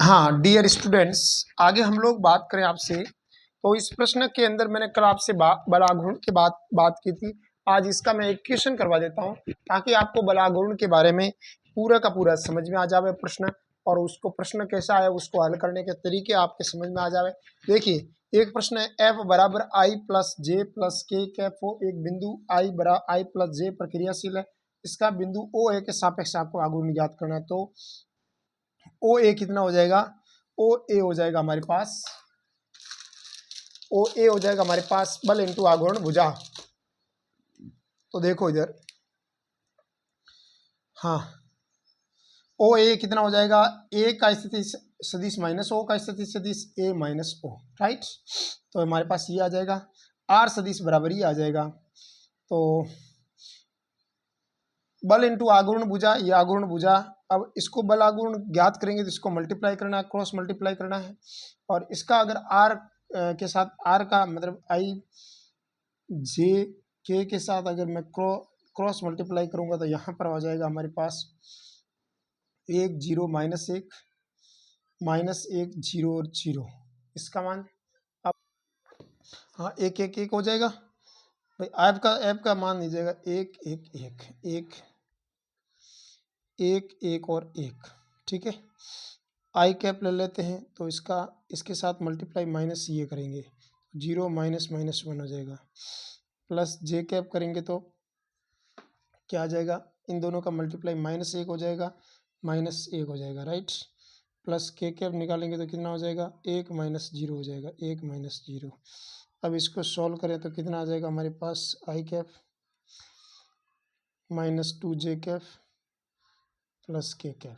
हाँ dear students, आगे हम लोग बात करें आपसे। तो इस प्रश्न के अंदर मैंने कल आपसे बलागुण की बात की थी। आज इसका मैं एक क्वेश्चन करवा देता हूँ ताकि आपको बलागुण के बारे में पूरा का पूरा समझ में आ जावे प्रश्न, और उसको प्रश्न कैसा है उसको हल करने के तरीके आपके समझ में आ जावे। देखिए एक प्रश्न है, एफ बराबर आई प्लस जे प्लस के कैफ हो एक बिंदु आई बराबर आई प्लस जे पर क्रियाशील है। इसका बिंदु ओ ए के सापेक्ष आपको आघूर्ण ज्ञात करना है। तो ओ ए कितना हो जाएगा, ओ ए हो जाएगा हमारे पास, ओ ए हो जाएगा हमारे पास बल इंटू आघूर्ण भुजा। तो देखो इधर, हाँ ओ ए कितना हो जाएगा, ए का स्थिति सदिश माइनस ओ का स्थिति सदिश ए माइनस ओ, राइट। तो हमारे पास ये आ जाएगा, आर सदिश बराबर ये आ जाएगा। तो बल इंटू आघूर्ण भुजा, ये आघूर्ण भुजा। अब इसको बल आघूर्ण ज्ञात करेंगे तो इसको मल्टीप्लाई करना है, क्रॉस मल्टीप्लाई करना है। और इसका अगर आर के साथ, आर का मतलब आई जे के साथ अगर मैं क्रॉस मल्टीप्लाई करूंगा तो यहाँ पर आ जाएगा हमारे पास एक जीरो माइनस एक जीरो और जीरो, इसका मान अब हाँ एक हो जाएगा भाई। ऐप का मान लीजिएगा एक एक एक एक एक एक और एक, ठीक है। आई कैप ले लेते हैं तो इसका इसके साथ मल्टीप्लाई माइनस ये करेंगे, जीरो माइनस माइनस वन हो जाएगा, प्लस जे कैप करेंगे तो क्या आ जाएगा, इन दोनों का मल्टीप्लाई माइनस एक हो जाएगा, माइनस एक हो जाएगा, राइट। प्लस के कैप निकालेंगे तो कितना हो जाएगा, एक माइनस जीरो हो जाएगा, एक माइनस जीरो। अब इसको सॉल्व करें तो कितना आ जाएगा हमारे पास, आई कैप माइनस टू जे cap plus k cap,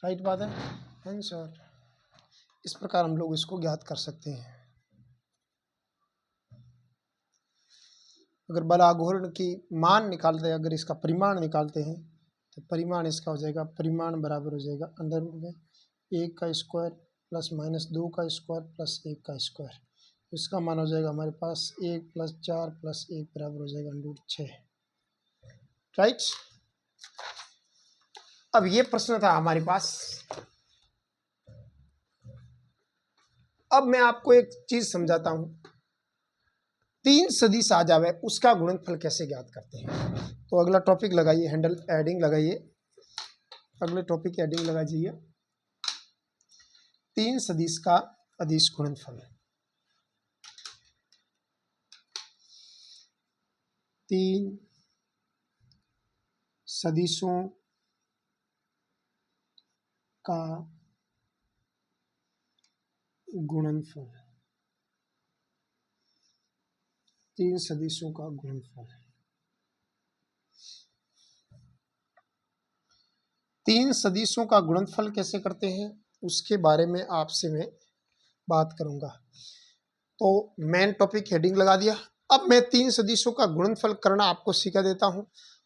right बात है आंसर। इस प्रकार हम लोग इसको ज्ञात कर सकते हैं। अगर बल आघूर्ण की मान निकालते हैं, अगर इसका परिमाण निकालते हैं तो परिमाण इसका हो जाएगा, परिमाण बराबर हो जाएगा अंडर रूट में एक का स्क्वायर प्लस माइनस दो का स्क्वायर प्लस एक का स्क्वायर। तो इसका मान हो जाएगा हमारे पास एक प्लस चार प्लस एक बराबर हो जाएगा अंडर रूट छः, राइट। अब ये प्रश्न था हमारे पास। अब मैं आपको एक चीज समझाता हूं, तीन सदिश आ जावे उसका गुणनफल कैसे ज्ञात करते हैं। तो अगला टॉपिक लगाइए, हैंडल एडिंग लगाइए, अगले टॉपिक एडिंग लगाइए, तीन सदिश का अदिश गुणनफल। तीन सदिशों का गुणनफल, तीन सदिशों का गुणनफल। तीन सदिशों का गुणनफल कैसे करते हैं उसके बारे में आपसे मैं बात करूंगा। तो मेन टॉपिक हेडिंग लगा दिया। अब मैं तीन सदिशों का गुणनफल करना आपको सिखा देता हूं,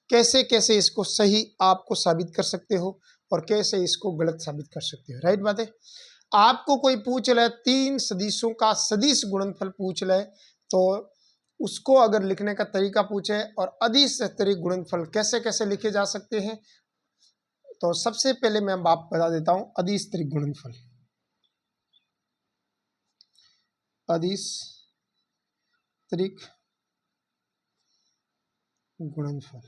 कैसे कैसे इसको सही आपको साबित कर सकते हो और कैसे इसको गलत साबित कर सकते हो, राइट बात है। आपको कोई पूछ ले तीन सदिशों का सदिश गुणनफल पूछ ले, तो उसको अगर लिखने का तरीका पूछे और अदिश स्तरीय गुणनफल कैसे कैसे लिखे जा सकते हैं, तो सबसे पहले मैं आपको बता देता हूं अदिश स्तरीय गुणनफल। अदिश स्तरीय गुणनफल,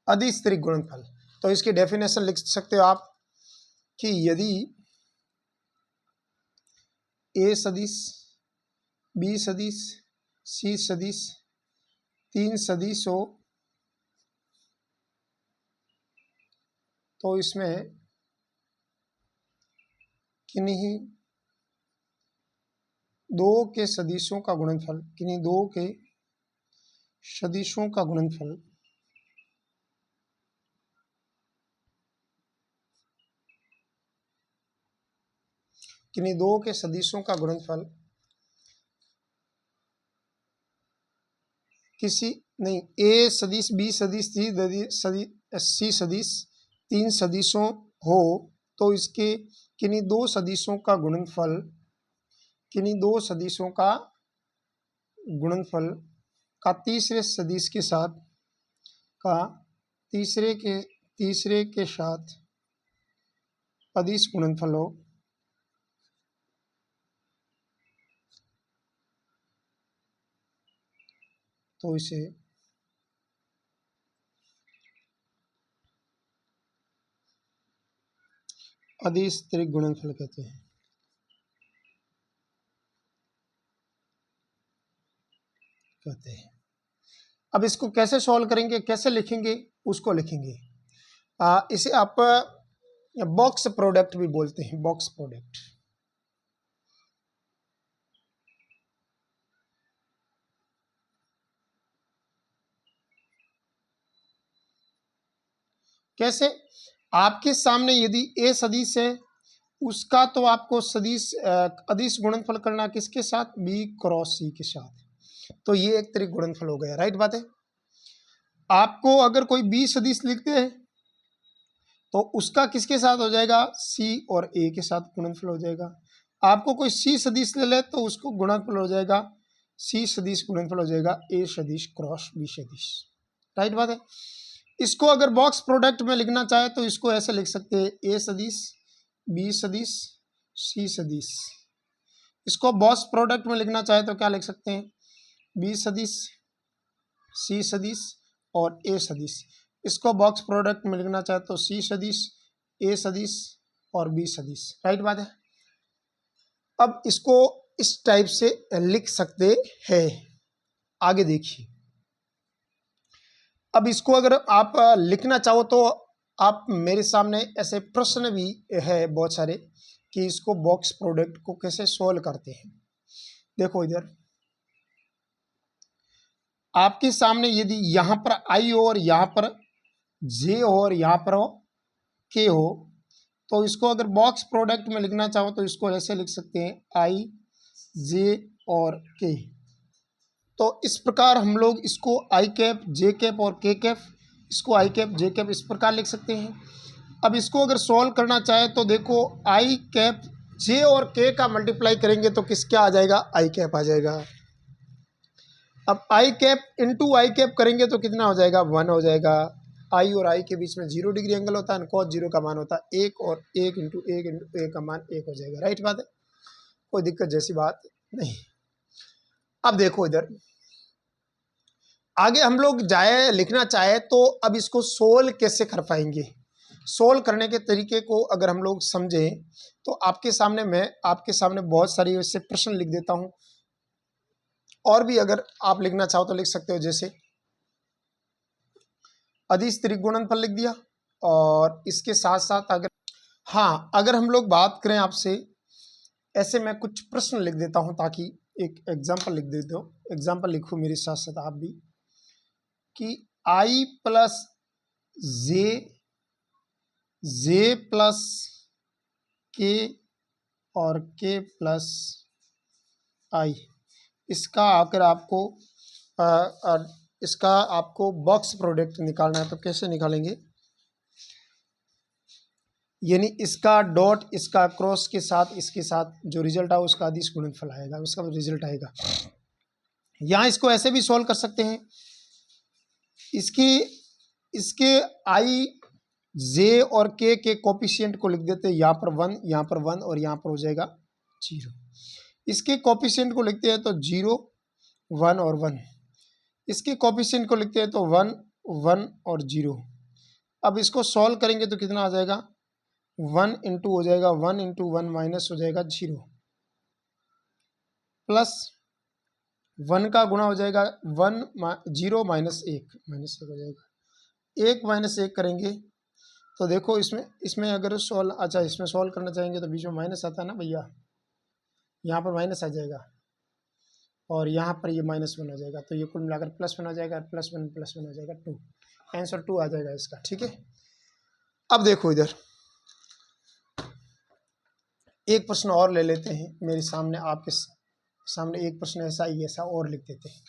अदिश स्तरीय गुणनफल। तो इसकी डेफिनेशन लिख सकते हो आप कि यदि ए सदिश बी सदिश सी सदिश तीन सदिश हो तो इसमें किन्हीं दो के सदिशों का गुणनफल, किन्हीं दो के सदिशों का गुणनफल किन्हीं दो के सदिशों का गुणनफल किसी नहीं, ए सदिश बी सदिश सी सदिश तीन सदिशों हो तो इसके किन्हीं दो सदिशों का गुणनफल, किन्हीं दो सदिशों का गुणनफल का तीसरे सदिश के साथ का तीसरे के साथ अदिश गुणनफल हो तो इसे अदिश त्रिक गुणनफल कहते हैं। अब इसको कैसे सॉल्व करेंगे, कैसे लिखेंगे, उसको लिखेंगे। इसे आप बॉक्स प्रोडक्ट भी बोलते हैं, बॉक्स प्रोडक्ट। कैसे? आपके सामने यदि ए सदिश है उसका तो आपको सदिश अदिश गुणनफल करना किसके साथ, बी क्रॉस सी के साथ। तो ये एक त्रिक गुणनफल हो गया, राइट बात है। आपको अगर कोई बी सदिश लिखते हैं तो उसका किसके साथ हो जाएगा, सी और ए के साथ गुणनफल हो जाएगा। आपको कोई सी सदिश ले ले तो उसको गुणनफल हो जाएगा, सी सदिश गुणनफल हो जाएगा ए सदिश क्रॉस बी सदिश, राइट बात है। इसको अगर बॉक्स प्रोडक्ट में लिखना चाहे तो इसको ऐसे लिख सकते हैं, ए सदिश बी सदिश सी सदिश। इसको बॉक्स प्रोडक्ट में लिखना चाहे तो क्या लिख सकते हैं, बी सदिश सी सदिश और ए सदिश। इसको बॉक्स प्रोडक्ट में लिखना चाहे तो सी सदिश ए सदिश और बी सदिश, राइट बात है। अब इसको इस टाइप से लिख सकते हैं। आगे देखिए, अब इसको अगर आप लिखना चाहो तो आप मेरे सामने ऐसे प्रश्न भी है बहुत सारे कि इसको बॉक्स प्रोडक्ट को कैसे सॉल्व करते हैं। देखो इधर आपके सामने यदि यहाँ पर आई हो और यहाँ पर जे हो और यहाँ पर हो के हो तो इसको अगर बॉक्स प्रोडक्ट में लिखना चाहो तो इसको ऐसे लिख सकते हैं, आई जे और के। तो इस प्रकार हम लोग इसको आई कैप जे कैप और के कैप, इसको आई कैप जे कैप इस प्रकार लिख सकते हैं। अब इसको अगर सॉल्व करना चाहे तो देखो आई कैप जे और के का मल्टीप्लाई करेंगे तो किस क्या आ जाएगा, आई कैप आ जाएगा। अब आई कैप इंटू आई कैप करेंगे तो कितना हो जाएगा, 1 हो जाएगा। आई और आई के बीच में 0 डिग्री एंगल होता है, cos 0 का मान होता है 1 और 1 इंटू ए का मान 1 हो जाएगा, राइट बात है, कोई दिक्कत जैसी बात नहीं। अब देखो इधर आगे हम लोग जाए लिखना चाहे तो अब इसको सोल्व कैसे कर पाएंगे। सोल्व करने के तरीके को अगर हम लोग समझें तो मैं आपके सामने बहुत सारी इससे प्रश्न लिख देता हूं, और भी अगर आप लिखना चाहो तो लिख सकते हो। जैसे अदिश त्रिक गुणनफल लिख दिया, और इसके साथ साथ अगर हम लोग बात करें आपसे, ऐसे मैं कुछ प्रश्न लिख देता हूं ताकि एक एग्जाम्पल लिख देता हूँ, एग्जाम्पल लिखो मेरे साथ साथ आप भी, कि आई प्लस जे जे प्लस के और के प्लस आई, इसका आकर आपको इसका आपको बॉक्स प्रोडक्ट निकालना है। तो कैसे निकालेंगे, यानी इसका डॉट इसका क्रॉस के साथ इसके साथ जो रिजल्ट आएगा उसका अदिश गुणनफल आएगा, उसका रिजल्ट आएगा। यहाँ इसको ऐसे भी सॉल्व कर सकते हैं, इसके आई जे और के कोफिशिएंट को लिख देते हैं, यहाँ पर 1 यहाँ पर 1 और यहाँ पर हो जाएगा 0। इसके कोफिशिएंट को लिखते हैं तो 0 1 और 1, इसके कोफिशिएंट को लिखते हैं तो 1 1 और 0। अब इसको सॉल्व करेंगे तो कितना आ जाएगा, 1 इंटू हो जाएगा 1 इंटू 1 माइनस हो जाएगा 0, प्लस 1 का गुणा हो जाएगा 0 माइनस 1 हो जाएगा, 1 माइनस 1 करेंगे तो देखो इसमें अगर इसमें सॉल्व करना चाहेंगे तो बीच में माइनस आता है ना भैया, यहाँ पर माइनस आ जाएगा और यहाँ पर ये -1 हो जाएगा, तो ये कुल मिलाकर +1 हो जाएगा, +1 हो जाएगा 2, आंसर 2 आ जाएगा इसका, ठीक है। अब देखो इधर एक प्रश्न और ले लेते हैं, मेरे सामने आपके सामने एक प्रश्न ऐसा और लिख देते हैं।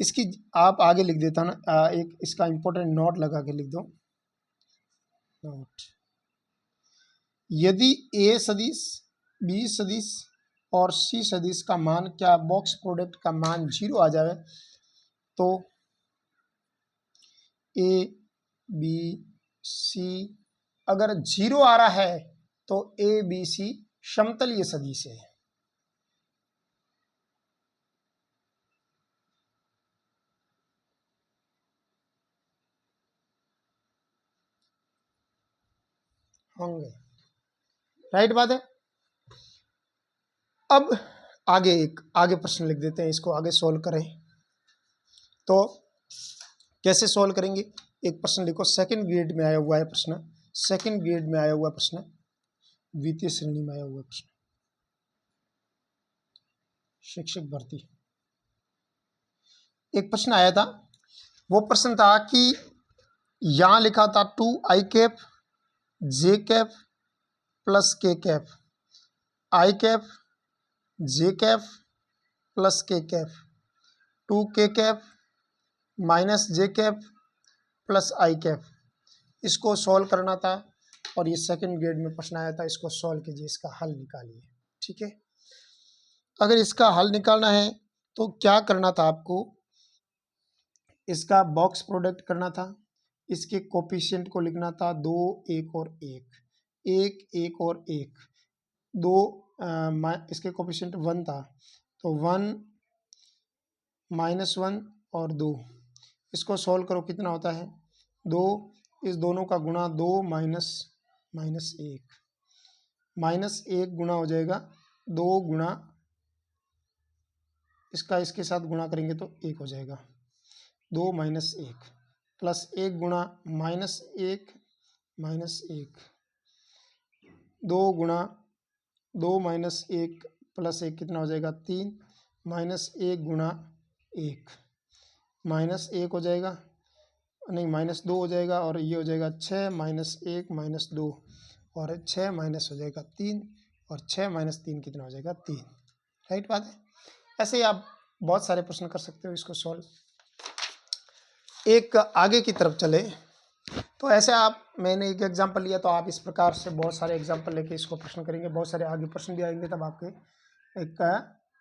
इसकी आप आगे लिख देता ना, एक इसका इंपॉर्टेंट नोट लगा के लिख दो, नोट। यदि ए सदिश बी सदिश और सी सदिश का मान क्या बॉक्स प्रोडक्ट का मान 0 आ जाए तो ए बी सी अगर 0 आ रहा है तो ए बी सी समतलीय सदिश है। होंगे, राइट बात है। अब आगे प्रश्न लिख देते हैं, इसको आगे सोल्व करें। तो कैसे सोल्व करेंगे? एक प्रश्न लिखो, सेकंड ग्रेड में आया हुआ है प्रश्न, सेकंड ग्रेड में आया हुआ प्रश्न, द्वितीय श्रेणी में आया हुआ प्रश्न, शिक्षक भर्ती। एक प्रश्न आया था, वो प्रश्न था कि यहां लिखा था 2i कैप जे कैप प्लस के कैप, आई कैप जे cap plus k cap, 2k cap minus जे कैप प्लस आई कैप। इसको सॉल्व करना था और ये सेकंड ग्रेड में प्रश्न आया था, इसको सॉल्व कीजिए, इसका हल निकालिए। ठीक है, अगर इसका हल निकालना है तो क्या करना था आपको? इसका बॉक्स प्रोडक्ट करना था, इसके कोफिशिएंट को लिखना था 2 1 और 1 1 1 और 1 2, इसके कोफिशिएंट 1 था तो 1 -1 और 2। इसको सॉल्व करो, कितना होता है 2, इस दोनों का गुणा 2 माइनस 1 गुणा हो जाएगा 2 गुणा, इसका इसके साथ गुणा करेंगे तो 1 हो जाएगा, 2 माइनस 1 प्लस 1 गुणा -1 2 गुणा 2 माइनस 1 प्लस 1 कितना हो जाएगा 3, -1 गुणा 1 -1 हो जाएगा, नहीं -2 हो जाएगा, और ये हो जाएगा 6 -1 -2 और 6 माइनस हो जाएगा 3 और 6 - 3 कितना हो जाएगा 3। राइट बात है। ऐसे ही आप बहुत सारे प्रश्न कर सकते हो इसको सॉल्व। एक आगे की तरफ चले तो ऐसे मैंने एक एग्जांपल लिया, तो आप इस प्रकार से बहुत सारे एग्जांपल लेके इसको प्रश्न करेंगे, बहुत सारे आगे प्रश्न भी आएंगे, तब आपके एक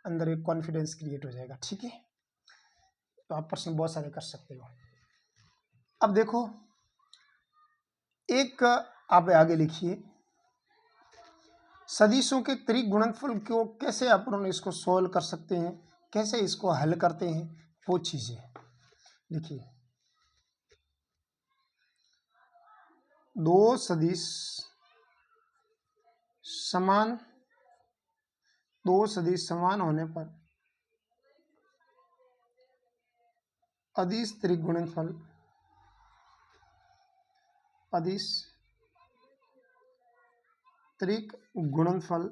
अंदर एक कॉन्फिडेंस क्रिएट हो जाएगा। ठीक है, तो आप प्रश्न बहुत सारे कर सकते हो। अब देखो, एक आप आगे लिखिए, सदिशों के त्रिक गुणनफल को कैसे अपन इसको सोल्व कर सकते हैं, कैसे इसको हल करते हैं, वो चीजें लिखिए। दो सदिश समान होने पर अदिश त्रिक गुणनफल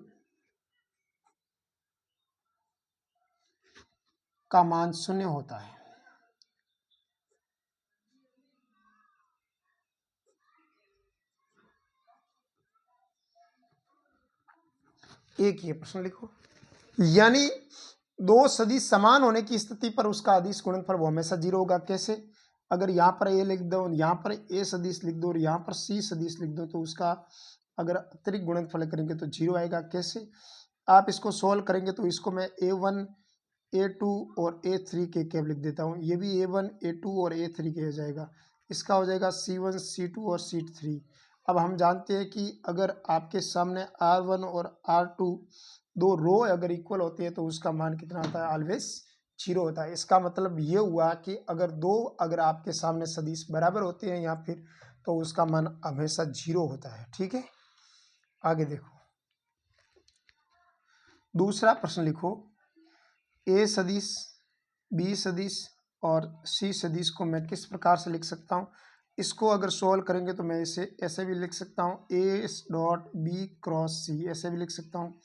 का मान 0 होता है। एक ये प्रश्न लिखो, यानी दो सदिश समान होने की स्थिति पर उसका अदिश गुणनफल वो हमेशा 0 होगा। कैसे? अगर यहाँ पर ए लिख दो, यहाँ पर ए सदिश लिख दो और यहाँ पर सी सदिश लिख दो, तो उसका अगर अतिरिक्त गुणनफल करेंगे तो 0 आएगा। कैसे? आप इसको सोल्व करेंगे तो इसको मैं a1 a2 और a3 के कैप लिख देता हूँ, ये भी a1 a2 और a3 के हो जाएगा, इसका हो जाएगा c1 c2 और c3। अब हम जानते हैं कि अगर आपके सामने r1 और r2 दो रो अगर इक्वल होती है तो उसका मान कितना होता है? ऑलवेज 0 होता है। इसका मतलब ये हुआ कि अगर आपके सामने सदिश बराबर होते हैं या फिर, तो उसका मान हमेशा 0 होता है। ठीक है, आगे देखो, दूसरा प्रश्न लिखो, ए सदिश बी सदिश और सी सदिश को मैं किस प्रकार से लिख सकता हूँ? इसको अगर सोल्व करेंगे तो मैं इसे ऐसे भी लिख सकता हूँ, ए डॉट बी क्रॉस सी, ऐसे भी लिख सकता हूँ।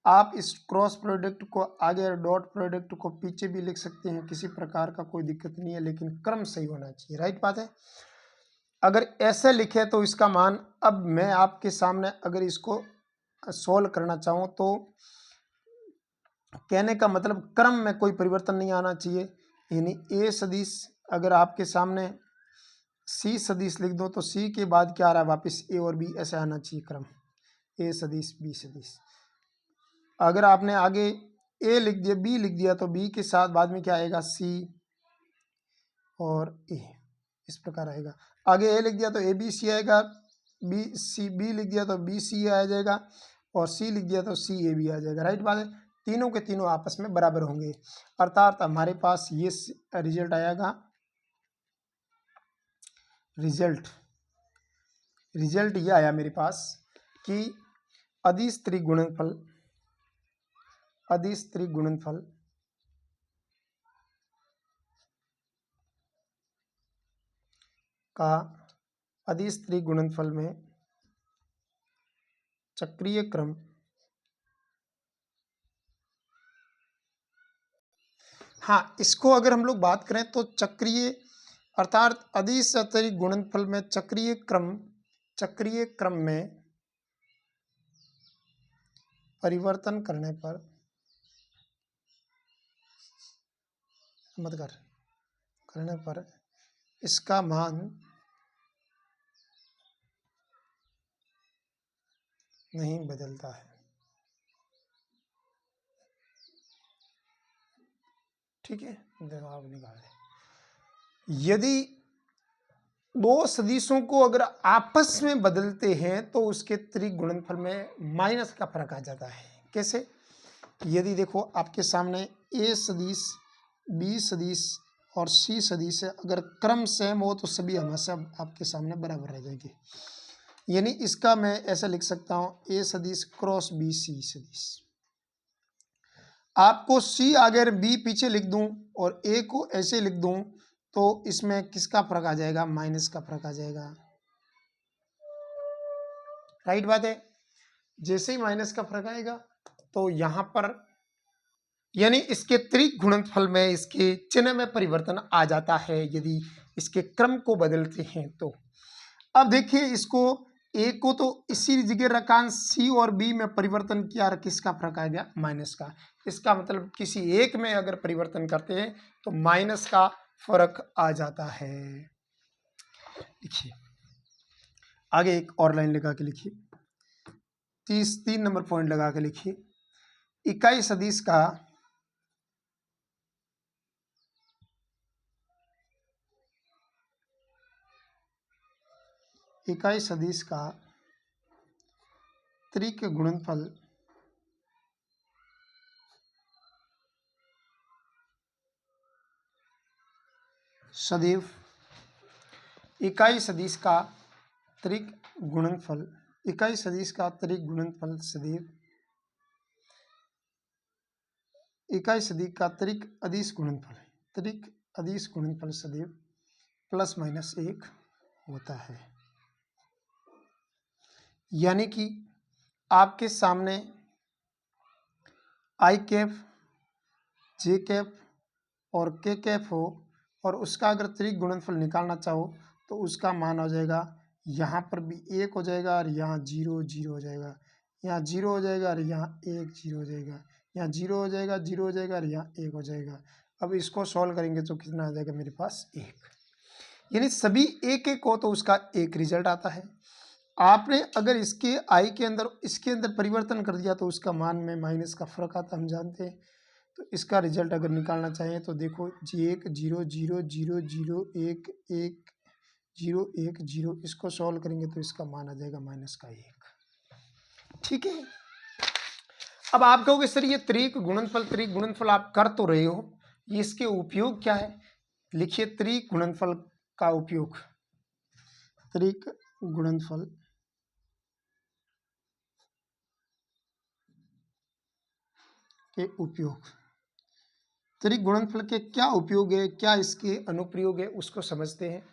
आप इस क्रॉस प्रोडक्ट को आगे, डॉट प्रोडक्ट को पीछे भी लिख सकते हैं, किसी प्रकार का कोई दिक्कत नहीं है, लेकिन क्रम सही होना चाहिए। राइट बात है। अगर ऐसे लिखे तो इसका मान, अब मैं आपके सामने अगर इसको सोल्व करना चाहूँ तो कहने का मतलब क्रम में कोई परिवर्तन नहीं आना चाहिए। यानी ए सदिश अगर आपके सामने सी सदिश लिख दो तो सी के बाद क्या आ रहा है? वापस ए और बी, ऐसा आना चाहिए क्रम, ए सदिश बी सदिश। अगर आपने आगे ए लिख दिया, बी लिख दिया, तो बी के साथ बाद में क्या आएगा? सी और ए, इस प्रकार आएगा। आगे ए लिख दिया तो ए बी सी आएगा, बी सी बी लिख दिया तो बी सी आ जाएगा, और सी लिख दिया तो सी ए भी आ जाएगा। राइट बात है, तीनों के तीनों आपस में बराबर होंगे, अर्थात हमारे पास ये रिजल्ट आएगा। रिजल्ट ये आया मेरे पास कि अदिश त्रिगुणनफल का अदिश त्रिगुणनफल में चक्रीय क्रम हाँ, इसको अगर हम लोग बात करें तो चक्रीय अर्थात अदिश त्रिगुणनफल में चक्रीय क्रम में परिवर्तन करने पर इसका मान नहीं बदलता है। ठीक है, जवाब निकालें। यदि दो सदिशों को अगर आपस में बदलते हैं तो उसके त्रिगुणनफल में माइनस का फर्क आ जाता है। कैसे? यदि देखो आपके सामने ए सदिश, बी सदिश और सी सदिश है, अगर क्रम सेम हो तो सभी हमेशा आपके सामने बराबर रह जाएंगे। यानी इसका मैं ऐसा लिख सकता हूं, ए सदिश क्रॉस बी सी सदिश। आपको सी आगे बी पीछे लिख दूं और ए को ऐसे लिख दूं तो इसमें किसका फर्क आ जाएगा? माइनस का फर्क आ जाएगा। राइट बात है, जैसे ही माइनस का फर्क आएगा तो यहां पर यानी इसके त्रिगुणनफल में इसके चिन्ह में परिवर्तन आ जाता है यदि इसके क्रम को बदलते हैं तो। अब देखिए, इसको ए को तो इसी जगह रखा, सी और बी में परिवर्तन किया और किसका फर्क आ गया? माइनस का। इसका मतलब किसी एक में अगर परिवर्तन करते हैं तो माइनस का फर्क आ जाता है। लिखिए आगे एक और लाइन लगा के लिखिए, 3 नंबर पॉइंट लगा के लिखिए, इकाई सदिश का त्रिगुणनफल सदैव इकाई सदिश का त्रिगुणनफल सदैव इकाई सदिश का त्रिक अदिश गुणनफल सदैव प्लस माइनस 1 होता है। यानी कि आपके सामने आई कैप, जे कैप और के कैप हो और उसका अगर त्रिगुणनफल निकालना चाहो तो उसका मान हो जाएगा, यहाँ पर भी 1 हो जाएगा और यहाँ 0 0 हो जाएगा, यहाँ 0 हो जाएगा और यहाँ 1 0 हो जाएगा, यहाँ 0 हो जाएगा 0 हो जाएगा और यहाँ 1 हो जाएगा। अब इसको सॉल्व करेंगे तो कितना आ जाएगा मेरे पास? 1। यानी सभी एक एक हो तो उसका एक रिजल्ट आता है। आपने अगर इसके आई के अंदर इसके अंदर परिवर्तन कर दिया तो उसका मान में माइनस का फर्क आता, हम जानते हैं। तो इसका रिजल्ट अगर निकालना चाहिए तो देखो, 1 0 0 0 0 1 1 0 1 0, इसको सॉल्व करेंगे तो इसका मान आ जाएगा माइनस का 1। ठीक है, अब आप कहोगे सर ये त्रिगुणनफल आप कर तो रहे हो, ये इसके उपयोग क्या है? लिखिए त्रिगुणनफल का उपयोग। त्रिगुणनफल के उपयोग, त्रिगुणनफल के क्या उपयोग है, क्या इसके अनुप्रयोग है, उसको समझते हैं।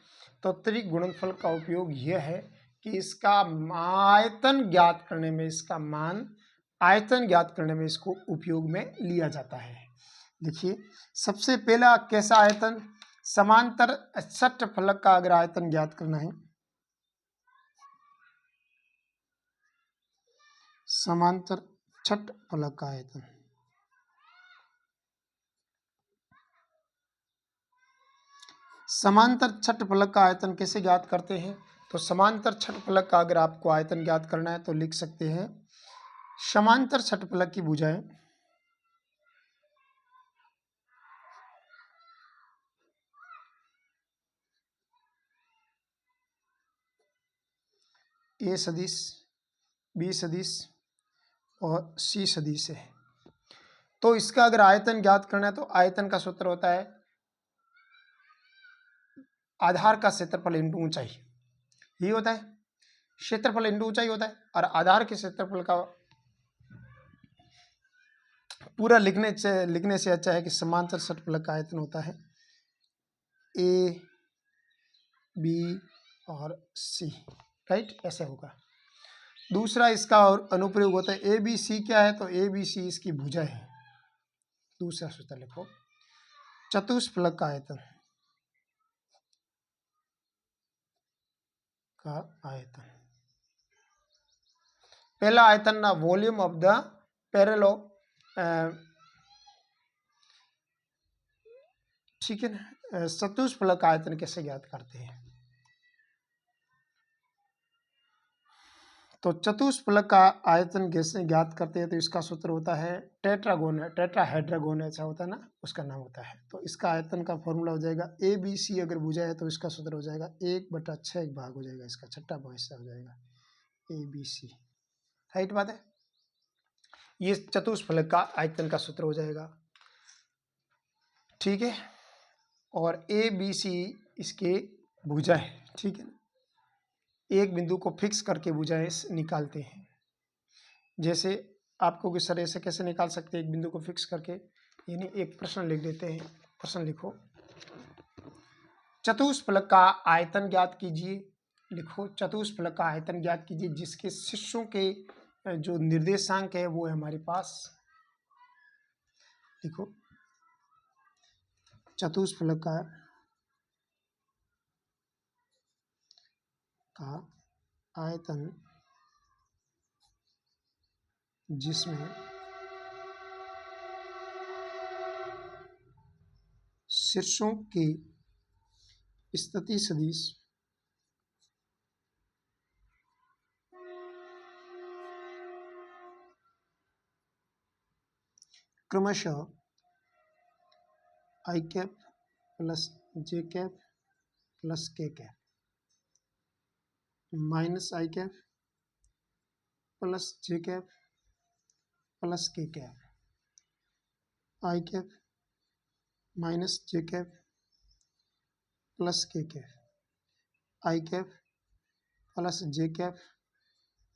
तो त्रिगुणनफल का उपयोग यह है कि इसका आयतन ज्ञात करने में, इसका मान आयतन ज्ञात करने में इसको उपयोग में लिया जाता है। देखिए सबसे पहला कैसा आयतन? समांतर षटफलक का अगर आयतन ज्ञात करना है, समांतर षटफलक का आयतन, समांतर छठफलक का आयतन कैसे ज्ञात करते हैं? तो समांतर छठफलक का अगर आपको आयतन ज्ञात करना है तो लिख सकते हैं, समांतर छठफलक की भुजाएं ए सदिश, बी सदिश और सी सदिश है। तो इसका अगर आयतन ज्ञात करना है तो आयतन का सूत्र होता है आधार का क्षेत्रफल इंटू ऊंचाई, यही होता है। क्षेत्रफल इंटू ऊंचाई होता है और आधार के क्षेत्रफल का पूरा लिखने से अच्छा है कि समांतर षटफलक का आयतन होता है ए बी और सी, राइट, ऐसे होगा। दूसरा इसका और अनुप्रयोग होता है ए बी सी, क्या है तो ए बी सी इसकी भुजा है। दूसरा सूत्र लिखो, चतुष्फलक का आयतन का आयतन, पहला आयतन ना वॉल्यूम ऑफ द पैरेलल, ठीक है ना। चतुष्फलक का आयतन कैसे ज्ञात करते हैं, तो चतुष्फलक का आयतन कैसे ज्ञात करते हैं तो इसका सूत्र होता है टेट्राहेड्रागोन ऐसा होता है ना, उसका नाम होता है। तो इसका आयतन का फॉर्मूला हो जाएगा ए बी सी, अगर भुजा है तो इसका सूत्र हो जाएगा 1/6 एक भाग हो जाएगा, इसका छठा भाग हिस्सा हो जाएगा ए बी सी, राइट बात है। ये चतुष्फलक का आयतन का सूत्र हो जाएगा, ठीक है। और ए बी सी इसके भुजा है, ठीक है ना। एक बिंदु को फिक्स करके भुजाएं निकालते हैं। जैसे आपको कि सर ऐसे कैसे निकाल सकते हैं एक बिंदु को फिक्स करके, यानी एक प्रश्न लिख देते हैं। प्रश्न लिखो, चतुष्फलक का आयतन ज्ञात कीजिए। लिखो, चतुष्फलक का आयतन ज्ञात कीजिए जिसके शीर्षों के जो निर्देशांक है वो है हमारे पास। लिखो, चतुष्फलक का आयतन जिसमें शीर्षों की स्थिति सदिश क्रमशः आई कैप प्लस जे cap plus k cap minus आई कैप प्लस जे कैप प्लस के कैप, आई कैप माइनस जे कैप प्लस के कैप, आई कैप प्लस जे कैप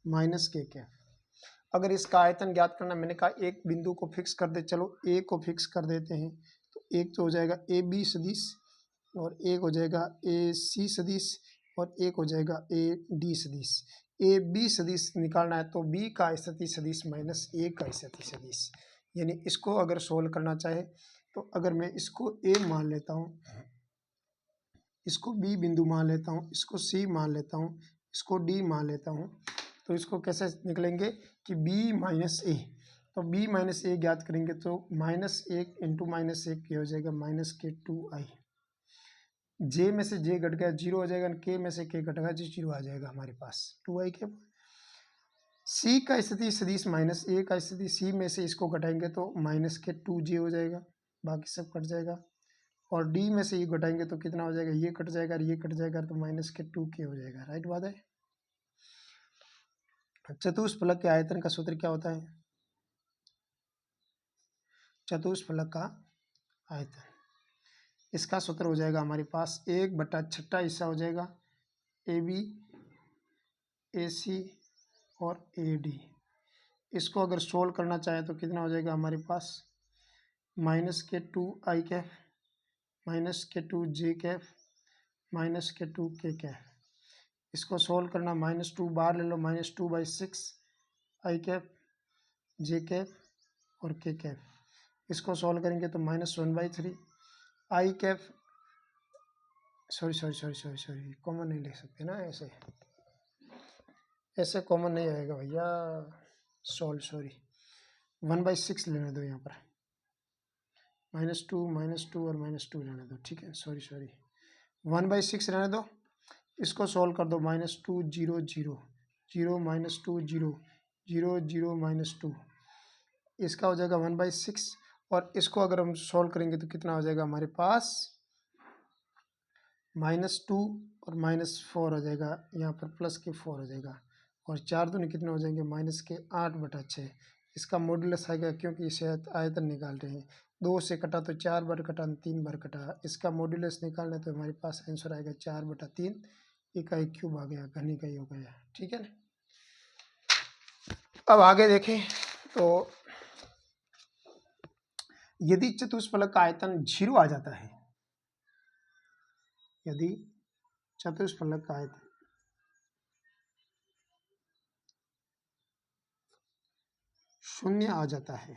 माइनस के कैप। अगर इसका आयतन ज्ञात करना, मैंने कहा एक बिंदु को फिक्स कर दे, चलो ए को फिक्स कर देते हैं। तो एक तो हो जाएगा ए बी सदिश और एक हो जाएगा ए सी सदिश और एक हो जाएगा ए डी सदिश। ए बी सदिश निकालना है तो बी का स्थिति सदिश माइनस ए का स्थिति सदिश, यानी इसको अगर सोल्व करना चाहे तो अगर मैं इसको ए मान लेता हूँ, इसको बी बिंदु मान लेता हूँ, इसको सी मान लेता हूँ, इसको डी मान लेता हूँ, तो इसको कैसे निकलेंगे कि b माइनस ए। तो b माइनस ए ज्ञात करेंगे तो -1 इंटू -1 क्या हो जाएगा -k2i। j में से j घट गया 0 हो जाएगा, k में से k घट गया 0 आ जाएगा हमारे पास 2i के। c का स्थिति सदिश माइनस ए का स्थिति, c में से इसको घटाएंगे तो -k2j हो जाएगा, बाकी सब कट जाएगा। और d में से ये घटाएंगे तो कितना हो जाएगा, ये कट जाएगा और ये कट जाएगा तो -k2k हो जाएगा, राइट बात है। चतुष्फलक के आयतन का सूत्र क्या होता है, चतुष्फलक का आयतन, इसका सूत्र हो जाएगा हमारे पास 1/6 हिस्सा हो जाएगा ए बी ए सी और ए डी। इसको अगर सोल्व करना चाहे तो कितना हो जाएगा हमारे पास -k2i Kaif -k2j Kaif -k2k Kaif. इसको सोल्व करना -2 बाहर ले लो, -2/6 आई कैप जे कैप और के कैप। इसको सॉल्व करेंगे तो -1/3 आई कैप, सॉरी कॉमन नहीं ले सकते ना, ऐसे कॉमन नहीं आएगा भैया, सॉरी 1/6 लेने दो, यहाँ पर -2 और -2 लेने दो, ठीक है, सॉरी 1/6 रहने दो। इसको सॉल्व कर दो, -2 0 0 0 -2 0 0 0 -2, इसका हो जाएगा 1/6। और इसको अगर हम सॉल्व करेंगे तो कितना हो जाएगा हमारे पास -2 और -4 हो जाएगा, यहाँ पर +4 हो जाएगा और 4 दूनी कितने हो जाएंगे, माइनस के 8/6। इसका मॉडुलस आएगा, क्योंकि इसे आयतन निकाल रहे हैं। 2 से कटा तो 4 बार कटा, 3 बार कटा। इसका मॉडुलस निकालना तो हमारे पास आंसर आएगा 4/3। इकाई क्यूब आ गया, घन इकाई हो गया। ठीक है ना। अब आगे देखें तो यदि चतुष्फलक का आयतन 0 आ जाता है, यदि चतुष्फलक का आयतन 0 आ जाता है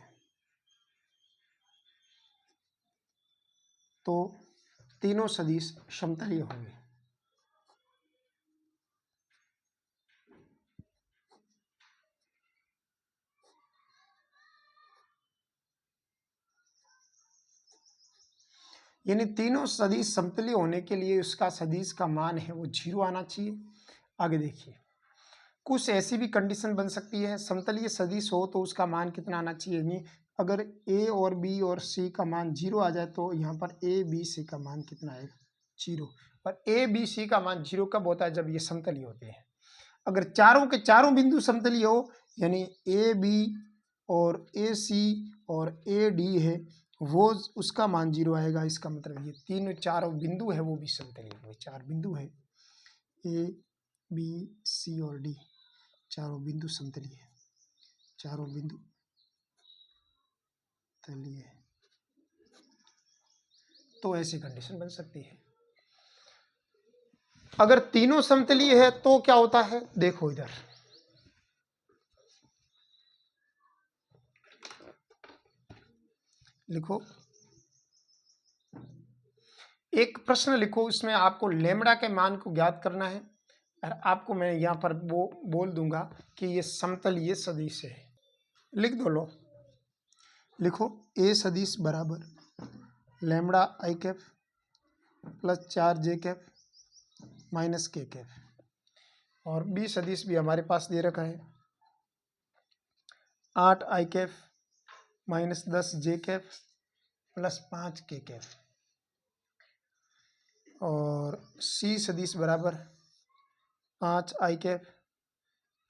तो तीनों सदिश समतलीय होंगे। यानी तीनों सदिश समतलीय होने के लिए उसका सदिश का मान है वो 0 आना चाहिए। आगे देखिए, कुछ ऐसी भी कंडीशन बन सकती है, समतलीय सदिश हो तो उसका मान कितना आना चाहिए। यानी अगर ए और बी और सी का मान 0 आ जाए तो यहाँ पर ए बी सी का मान कितना आएगा, 0। और ए बी सी का मान 0 कब होता है, जब ये समतलीय होते हैं। अगर चारों के चारों बिंदु समतलीय हो, यानी ए बी और ए सी और ए डी है, वो उसका मान 0 आएगा। इसका मतलब ये तीनों चारों बिंदु है वो भी समतलीय हुए। 4 बिंदु है, ए बी सी और डी, चारों बिंदु समतलीय है, चारों बिंदु तलीय है। तो ऐसी कंडीशन बन सकती है। अगर तीनों समतलीय है तो क्या होता है, देखो इधर लिखो, एक प्रश्न लिखो, इसमें आपको लेमड़ा के मान को ज्ञात करना है। और आपको मैं यहाँ पर वो बोल दूंगा कि ये समतलीय सदिश है। लिख दो, लो लिखो, ए सदिश बराबर लेमड़ा आई कैप प्लस 4 जे कैप माइनस के कैप। और बी सदिश भी हमारे पास दे रखा है 8 आई कैप माइनस 10 जे कैप प्लस 5 के कैप। और सी सदिश बराबर 5 आई कैप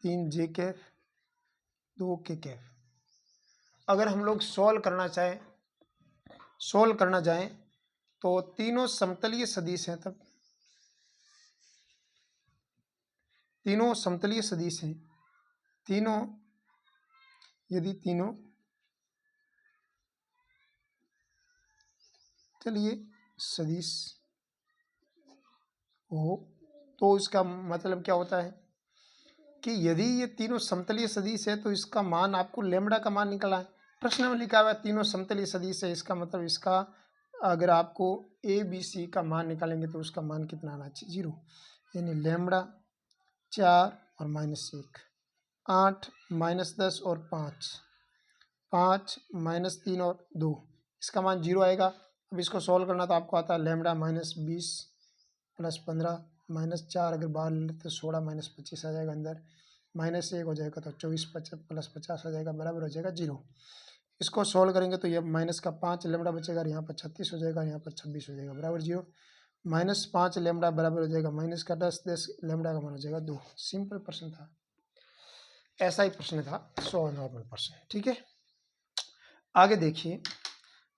3 जे कैप 2 के कैप। अगर हम लोग सॉल्व करना चाहें तो तीनों समतलीय सदिश हैं, तब तीनों समतलीय सदिश हैं, तीनों यदि तीनों चलिए सदिश हो तो इसका मतलब क्या होता है कि यदि ये तीनों समतलीय सदिश है तो इसका मान आपको लेमड़ा का मान निकालना है। प्रश्न में लिखा हुआ है तीनों समतलीय सदिश है, इसका मतलब इसका अगर आपको ए बी सी का मान निकालेंगे तो उसका मान कितना आना चाहिए, 0। यानी लेमड़ा 4 और माइनस 1, 8 माइनस 10 और 5, 5 माइनस 3 और 2, इसका मान 0 आएगा। अब इसको सॉल्व करना तो आपको आता है लेमड़ा माइनस 20 प्लस 15 माइनस 4, अगर बाहर ले तो 16 माइनस 25 आ जाएगा अंदर, माइनस 1 हो जाएगा तो 24 प्लस 50 आ जाएगा, बराबर हो जाएगा 0। इसको सॉल्व करेंगे तो ये माइनस का 5 लेमड़ा बचेगा, यहाँ पर 36 हो जाएगा, यहाँ पर 26 हो जाएगा, बराबर 0। माइनस 5 लेमड़ा बराबर हो जाएगा माइनस का 10, 10 लेमड़ा का मान हो जाएगा 2। सिंपल प्रश्न था, ऐसा ही प्रश्न था, नॉर्मल प्रश्न। ठीक है, आगे देखिए,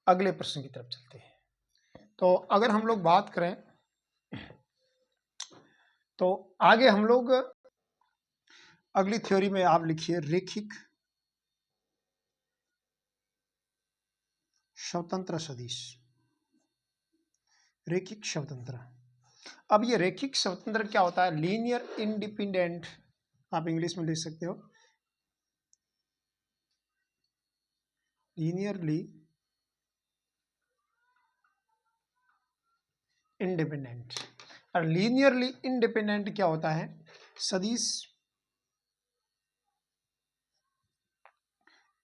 अगले प्रश्न की तरफ चलते हैं। तो अगर हम लोग बात करें तो आगे हम लोग अगली थ्योरी में आप लिखिए रेखिक स्वतंत्र सदिश, रेखिक स्वतंत्र। अब ये रेखिक स्वतंत्र क्या होता है, लीनियर इंडिपेंडेंट, आप इंग्लिश में लिख सकते हो लीनियरली इंडिपेंडेंट। और लीनियरली इंडिपेंडेंट क्या होता है, सदिश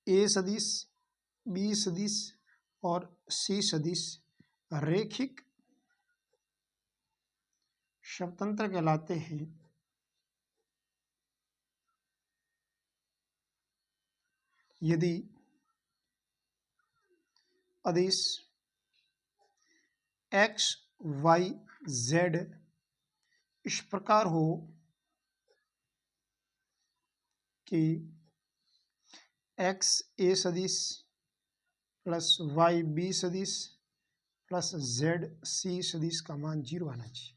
ए सदिश बी सदिश और सी सदिश रेखिक स्वतंत्र कहलाते हैं यदि अदिश एक्स वाई जेड इस प्रकार हो कि एक्स ए सदिश प्लस वाई बी सदिश प्लस जेड सी सदिश का मान 0 आना चाहिए।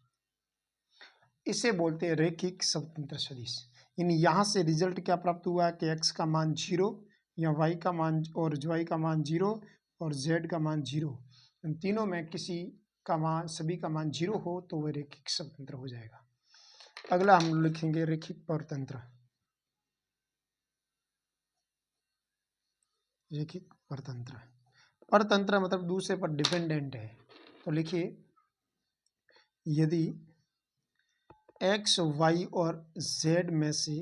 इसे बोलते हैं रैखिक स्वतंत्र सदिश। यानी यहाँ से रिजल्ट क्या प्राप्त हुआ कि एक्स का मान 0 या वाई का मान और वाई का मान 0 और जेड का मान 0, इन तीनों में किसी का मान सभी का मान 0 हो तो वह रैखिक स्वतंत्र हो जाएगा। अगला हम लिखेंगे रैखिक परतंत्र। रैखिक परतंत्र, परतंत्र मतलब दूसरे पर डिपेंडेंट है। तो लिखिए यदि एक्स वाई और जेड में से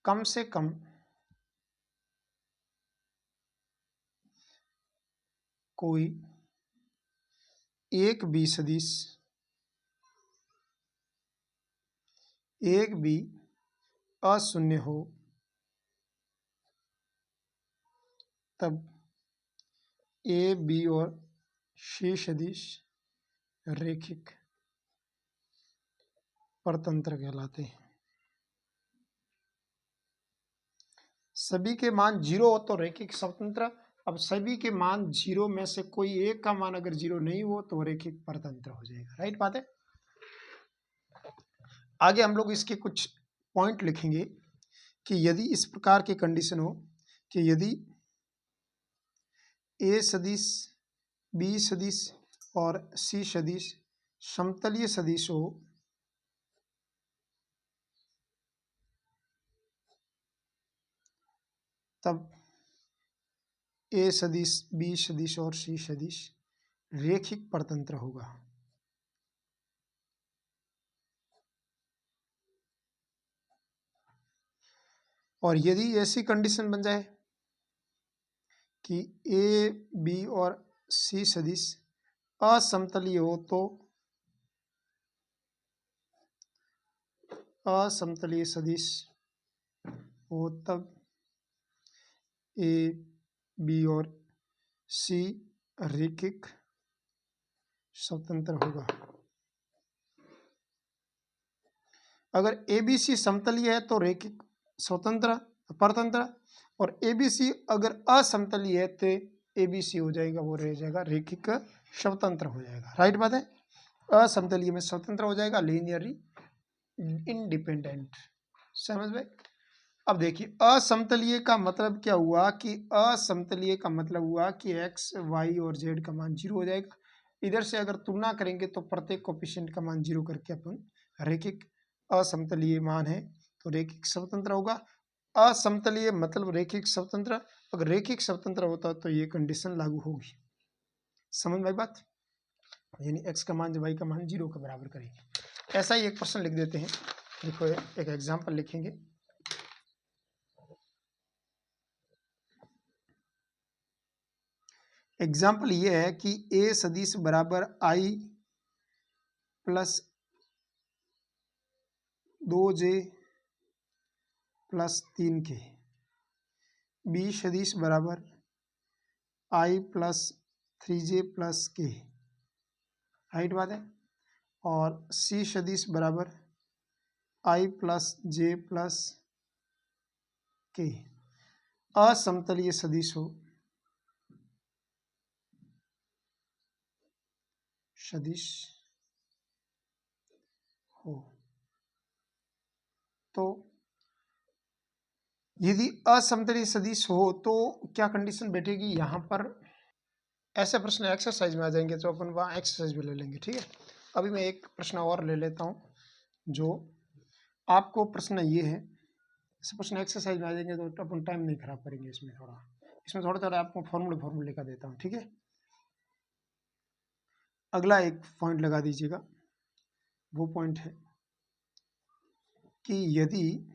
कम कोई एक भी सदिश एक भी अशून्य हो तब ए बी और सी सदिश रैखिक परतंत्र कहलाते हैं। सभी के मान 0 हो तो रैखिक स्वतंत्र। अब सभी के मान 0 में से कोई एक का मान अगर 0 नहीं हो तो रैखिक परतंत्र हो जाएगा। राइट बात है। आगे हम लोग इसके कुछ पॉइंट लिखेंगे कि यदि इस प्रकार की कंडीशन हो कि यदि ए सदिश बी सदिश और सी सदिश समतलीय सदिश हो तब ए सदिश बी सदिश और सी सदिश रैखिक परतंत्र होगा। और यदि ऐसी कंडीशन बन जाए कि ए बी और सी सदिश असमतलीय हो तो असमतलीय सदिश हो तब ए बी और सी रैखिक स्वतंत्र होगा। अगर ए बी सी समतलीय है तो रैखिक स्वतंत्र परतंत्र, और ए बी सी अगर असमतलीय है तो ए बी सी हो जाएगा, वो रह जाएगा रैखिक स्वतंत्र हो जाएगा। राइट बात है। असमतलीय में स्वतंत्र हो जाएगा, लीनियरली इंडिपेंडेंट। समझ में। अब देखिए असमतलीय का मतलब क्या हुआ कि असमतलीय का मतलब हुआ कि एक्स वाई और जेड का मान 0 हो जाएगा। इधर से अगर तुलना करेंगे तो प्रत्येक कोफिशिएंट का मान 0 करके अपन रैखिक असमतलीय मान है तो रैखिक स्वतंत्र होगा। असमतलीय मतलब रैखिक स्वतंत्र। अगर रैखिक स्वतंत्र होता तो ये कंडीशन लागू होगी। समझ में आई बात। यानी एक्स का मान वाई का मान 0 के बराबर करेंगे। ऐसा ही एक प्रश्न लिख देते हैं। देखो एक एग्जाम्पल लिखेंगे। एग्जाम्पल ये है कि ए सदिश बराबर i plus 2j plus 3k, बी सदिश बराबर i plus 3j plus k। Right बात है। और सी सदिश बराबर आई प्लस जे प्लस के असमतलीय सदिश हो तो यदि असमतलीय सदिश हो तो क्या कंडीशन बैठेगी यहाँ पर। ऐसे प्रश्न एक्सरसाइज में आ जाएंगे तो अपन वहाँ एक्सरसाइज भी ले लेंगे। ठीक है। अभी मैं एक प्रश्न और ले लेता हूँ जो आपको प्रश्न ये है। ऐसे प्रश्न एक्सरसाइज में आ जाएंगे तो अपन टाइम नहीं खराब करेंगे। इसमें थोड़ा थोड़ा आपको फॉर्मूले लिखा देता हूँ। ठीक है। अगला एक पॉइंट लगा दीजिएगा। वो पॉइंट है कि यदि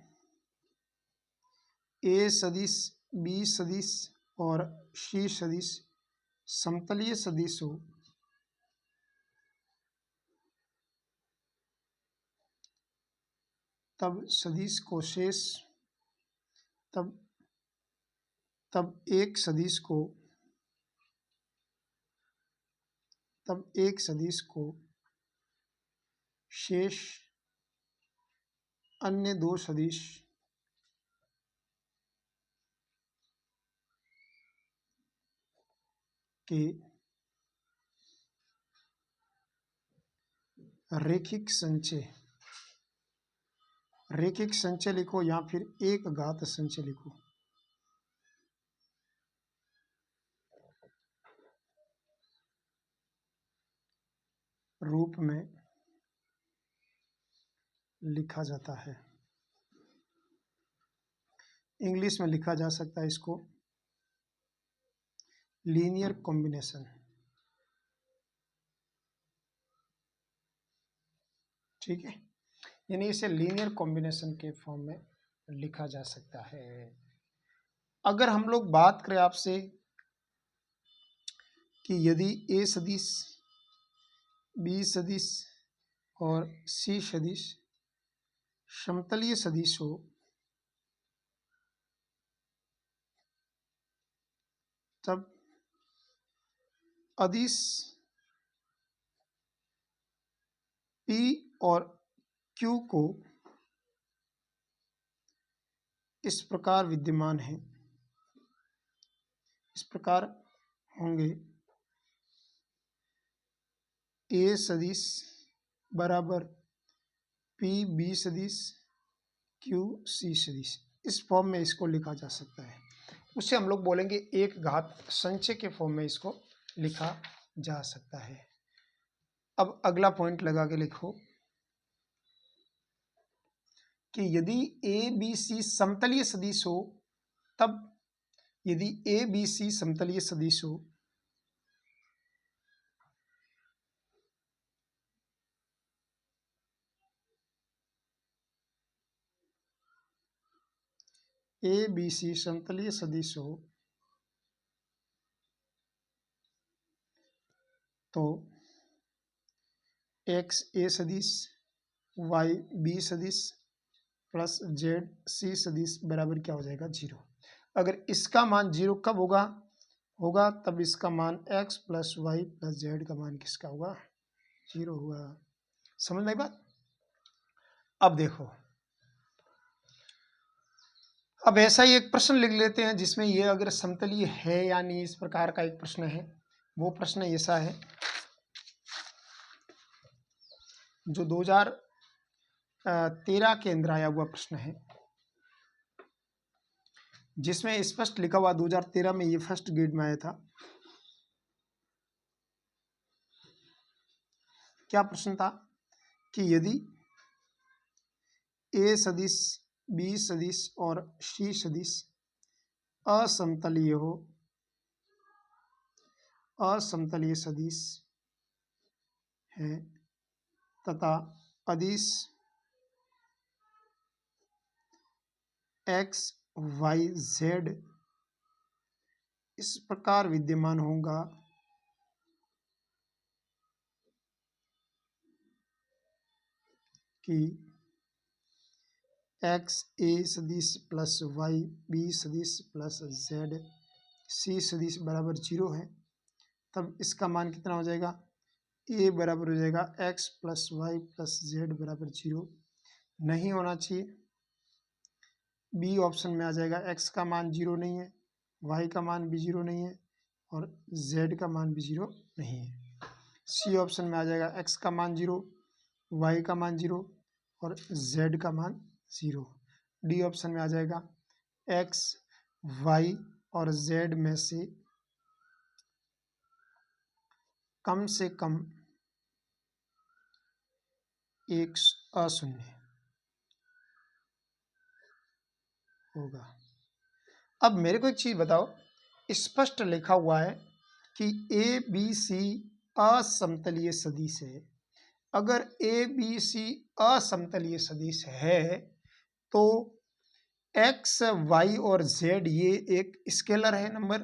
ए सदिश बी सदिश और सी सदिश समतलीय सदिश हो तब सदिश को शेष तब एक सदिश को शेष अन्य दो सदिश के रैखिक संचय लिखो या फिर एक घात संचय लिखो। रूप में लिखा जाता है। इंग्लिश में लिखा जा सकता है इसको लीनियर कॉम्बिनेशन। ठीक है, यानी इसे लीनियर कॉम्बिनेशन के फॉर्म में लिखा जा सकता है। अगर हम लोग बात करें आपसे कि यदि ए सदिश, बी सदिश और सी सदिश समतलीय सदिश हो, तब अदिश P और Q को इस प्रकार विद्यमान है, इस प्रकार होंगे A सदिश बराबर P B सदिश Q C सदिश। इस फॉर्म में इसको लिखा जा सकता है। उसे हम लोग बोलेंगे एक घात संचय के फॉर्म में इसको लिखा जा सकता है। अब अगला पॉइंट लगा के लिखो कि यदि ए बी सी समतलीय सदिश हो, तब यदि ए बी सी समतलीय सदिश हो ए बी सी समतलीय सदिश हो तो एक्स ए सदिश वाई बी सदिश प्लस जेड सी सदिश बराबर क्या हो जाएगा, जीरो। अगर इसका मान जीरो कब होगा तब इसका मान x plus y plus z का मान किसका होगा, जीरो होगा। समझ में आई बात। अब देखो, अब ऐसा ही एक प्रश्न लिख लेते हैं जिसमें ये अगर समतलीय है या नहीं, इस प्रकार का एक प्रश्न है। वो प्रश्न ऐसा है जो 2013 के अंदर आया हुआ प्रश्न है, जिसमें स्पष्ट लिखा हुआ 2013 में, ये फर्स्ट ग्रेड में आया था। क्या प्रश्न था कि यदि ए सदिश बी सदिश और सी सदिश असमतलीय हो, असमतलीय सदिश है तथा अदिश एक्स वाई जेड इस प्रकार विद्यमान होगा कि एक्स ए सदिश प्लस वाई बी सदिश प्लस जेड सी सदिश बराबर जीरो है, तब इसका मान कितना हो जाएगा, ए बराबर हो जाएगा x plus y plus z बराबर जीरो। नहीं होना चाहिए। बी ऑप्शन में आ जाएगा, एक्स का मान जीरो नहीं है, वाई का मान भी जीरो नहीं है और जेड का मान भी जीरो नहीं है। सी ऑप्शन में आ जाएगा, एक्स का मान जीरो, वाई का मान जीरो और जेड का मान जीरो। डी ऑप्शन में आ जाएगा, एक्स वाई और जेड में से कम एक अशून्य होगा। अब मेरे को एक चीज बताओ, स्पष्ट लिखा हुआ है कि ए बी सी असमतलीय सदिश है। अगर ए बी सी असमतलीय सदिश है तो एक्स वाई और जेड ये एक स्केलर है, नंबर,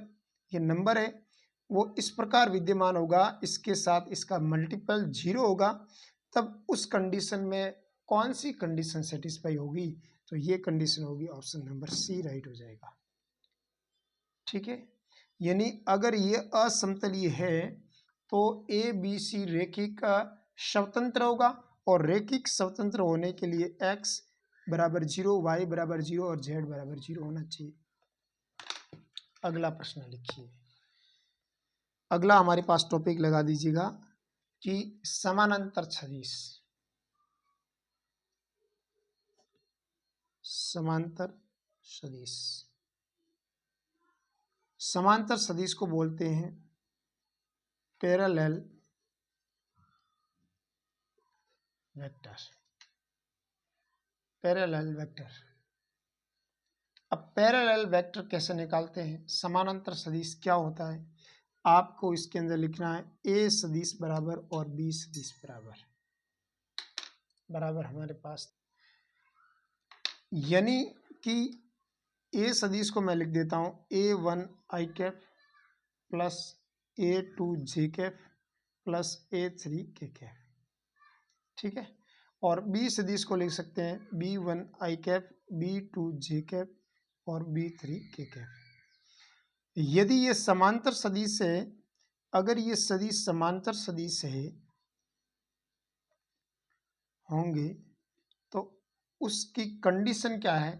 ये नंबर है, वो इस प्रकार विद्यमान होगा, इसके साथ इसका मल्टीपल जीरो होगा, तब उस कंडीशन में कौन सी कंडीशन सेटिस्फाई होगी, तो ये कंडीशन होगी ऑप्शन नंबर सी, राइट हो जाएगा। ठीक है, यानी अगर ये असमतलीय है तो ए बी सी रेखिक स्वतंत्र होगा और रेखिक स्वतंत्र होने के लिए एक्स बराबर 0, वाई बराबर 0 और जेड बराबर 0 होना चाहिए। अगला प्रश्न लिखिए। अगला हमारे पास टॉपिक लगा दीजिएगा कि समानांतर सदिश। समांतर सदिश, समांतर सदिश को बोलते हैं पैरेलल वेक्टर। Parallel vector. अब पैरेलल वेक्टर कैसे निकालते हैं, समानांतर सदिश क्या होता है, आपको इसके अंदर लिखना है ए सदिश बराबर और बी सदिश बराबर बराबर हमारे पास, यानी कि ए सदिश को मैं लिख देता हूं A1 आई कैप प्लस A2 जे कैप प्लस A3 के कैप, ठीक है। और बी सदिश को लिख सकते हैं B1 आई कैप, B2 जे कैप और B3 के कैप। यदि ये समांतर सदिश है, अगर ये सदिश समांतर सदिश है होंगे तो उसकी कंडीशन क्या है,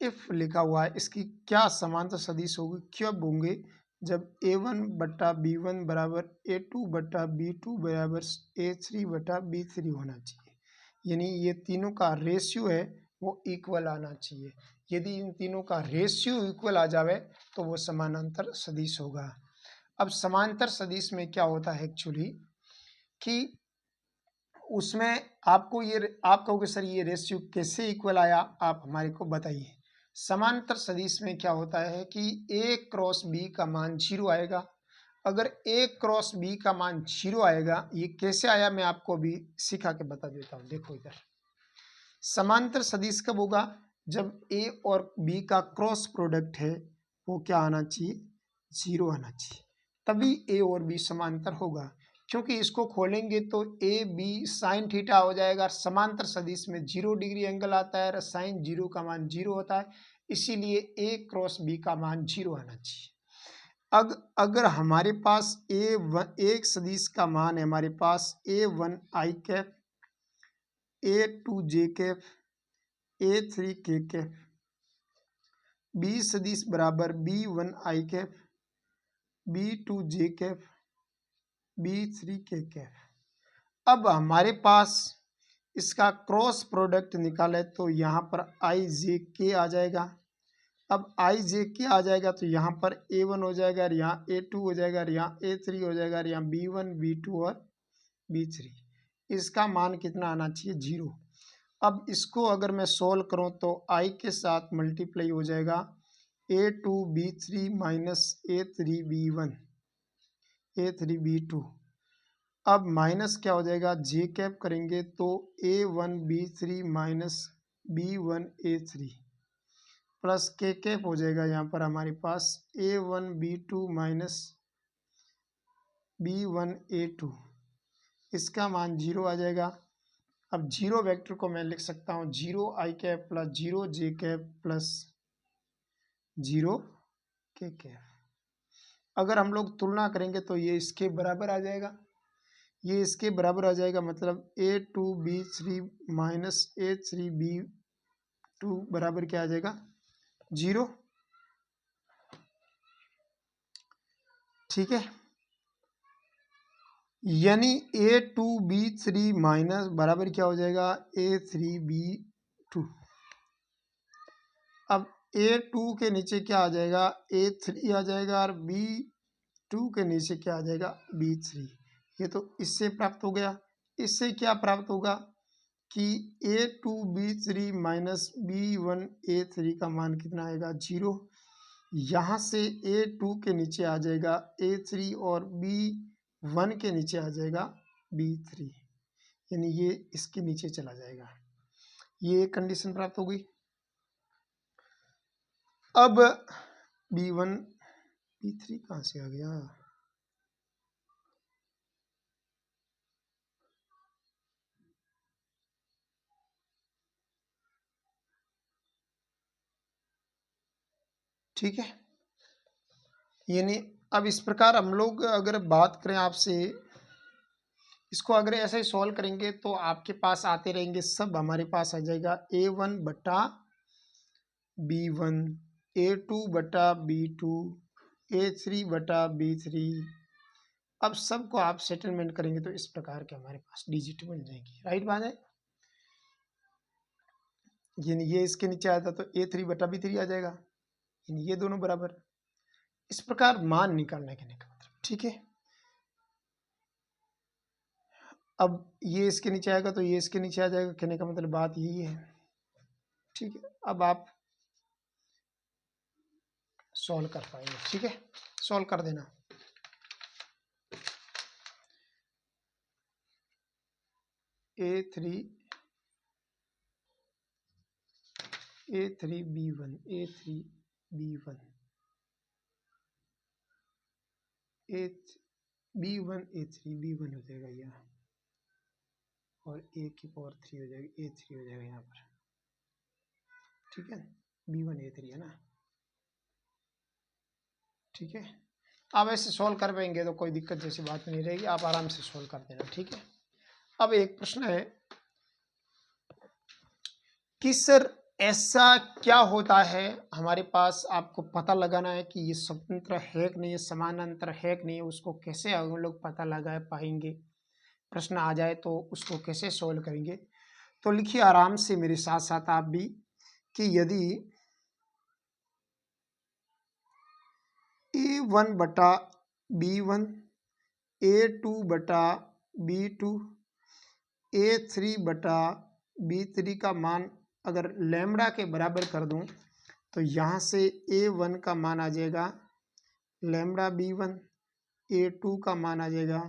इफ लिखा हुआ है, इसकी क्या समांतर सदिश होगी, कब होंगे, जब A1 बटा B1 बराबर A2 बटा B2 बराबर A3 बटा B3 होना चाहिए, यानी ये तीनों का रेशियो है वो इक्वल आना चाहिए। यदि इन तीनों का रेशियो इक्वल आ जावे तो वो समानांतर सदिश होगा। अब समांतर सदिश में क्या होता है एक्चुअली कि उसमें आपको ये, आप कहोगे सर ये रेशियो कैसे इक्वल आया, आप हमारे को बताइए। समांतर सदिश में क्या होता है कि a क्रॉस b का मान 0 आएगा। अगर a क्रॉस b का मान 0 आएगा, ये कैसे आया मैं आपको अभी सिखा के बता देता हूँ। देखो इधर समांतर सदिश कब होगा, जब a और b का क्रॉस प्रोडक्ट है वो क्या आना चाहिए, 0 आना चाहिए, तभी a और b समांतर होगा। क्योंकि इसको खोलेंगे तो ए बी साइन थीटा हो जाएगा। समांतर सदिश में 0 डिग्री एंगल आता है, साइन 0 का मान 0 होता है, इसीलिए ए क्रॉस बी का मान 0 आना चाहिए। अगर हमारे पास एक सदिश का मान है हमारे पास A1 आई कैप, A2 जे कैप, A3 के कैप, बी सदिश बराबर B1 आई कैप, B2 जे कैप, B3 के कैप। अब हमारे पास इसका क्रॉस प्रोडक्ट निकाले तो यहाँ पर आई जे के आ जाएगा। अब आई जे के आ जाएगा तो यहाँ पर A1 हो जाएगा और यहाँ A2 हो जाएगा और यहाँ A3 हो जाएगा और यहाँ B1 B2 और B3। इसका मान कितना आना चाहिए, 0। अब इसको अगर मैं सोल्व करूँ तो आई के साथ मल्टीप्लाई हो जाएगा A2 B3 minus A3 B1 A3 B2। अब माइनस क्या हो जाएगा, जे कैप करेंगे तो A1 B3 minus B1 A3 plus k cap हो जाएगा यहाँ पर हमारे पास A1 B2 minus B1 A2, इसका मान 0 आ जाएगा। अब 0 वेक्टर को मैं लिख सकता हूँ 0 आई कैप प्लस 0 जे कैप प्लस 0 के कैप। अगर हम लोग तुलना करेंगे तो ये इसके बराबर आ जाएगा, ये इसके बराबर आ जाएगा, मतलब A2 B3 minus A3 B2 बराबर क्या आ जाएगा, 0। ठीक है, यानी A2 B3 माइनस बराबर क्या हो जाएगा, A3 B2। अब A2 के नीचे क्या आ जाएगा, A3 आ जाएगा और B2 के नीचे क्या आ जाएगा, B3। ये तो इससे प्राप्त हो गया। इससे क्या प्राप्त होगा कि A2 B3 minus B1 A3 का मान कितना आएगा, 0। यहाँ से A2 के नीचे आ जाएगा A3 और B1 के नीचे आ जाएगा B3, यानी ये इसके नीचे चला जाएगा। ये एक कंडीशन प्राप्त हो गई। अब B1 B3 कहाँ से आ गया, ठीक है। यानी अब इस प्रकार हम लोग अगर बात करें आपसे इसको अगर ऐसे ही सॉल्व करेंगे तो आपके पास आते रहेंगे सब, हमारे पास आ जाएगा A1 बटा B1, A2 बटा B2, A3 बटा B3। अब सबको आप सेटलमेंट करेंगे तो इस प्रकार के हमारे पास डिजिट बन जाएगी। राइट बात है, यानी ये इसके नीचे आता तो A3 बटा B3 आ जाएगा, यानी ये दोनों बराबर। इस प्रकार मान निकालने के मतलब, ठीक है। अब ये इसके नीचे आएगा तो ये इसके नीचे आ जाएगा, कहने का मतलब बात यही है, ठीक है। अब आप सॉल्व कर पाएंगे, ठीक है, सॉल्व कर देना। A3 B1, A3 B1, B1 A3 B1 हो जाएगा यहाँ, और A की पावर 3 हो जाएगी, A3 हो जाएगा यहाँ पर, ठीक है। B1 A3 है ना, ठीक है। आप ऐसे सॉल्व कर पाएंगे तो कोई दिक्कत जैसी बात नहीं रहेगी, आप आराम से सॉल्व कर देना, ठीक है। अब एक प्रश्न है कि सर ऐसा क्या होता है, हमारे पास आपको पता लगाना है कि ये स्वतंत्र है कि नहीं, समानांतर है कि नहीं, उसको कैसे हम लोग पता लगा पाएंगे। प्रश्न आ जाए तो उसको कैसे सॉल्व करेंगे। तो लिखिए आराम से मेरे साथ साथ आप भी कि यदि A1 बटा B1, A2 बटा B2, A3 बटा B3 का मान अगर लैम्बडा के बराबर कर दूं तो यहाँ से A1 का मान आ जाएगा लैम्बडा B1, A2 का मान आ जाएगा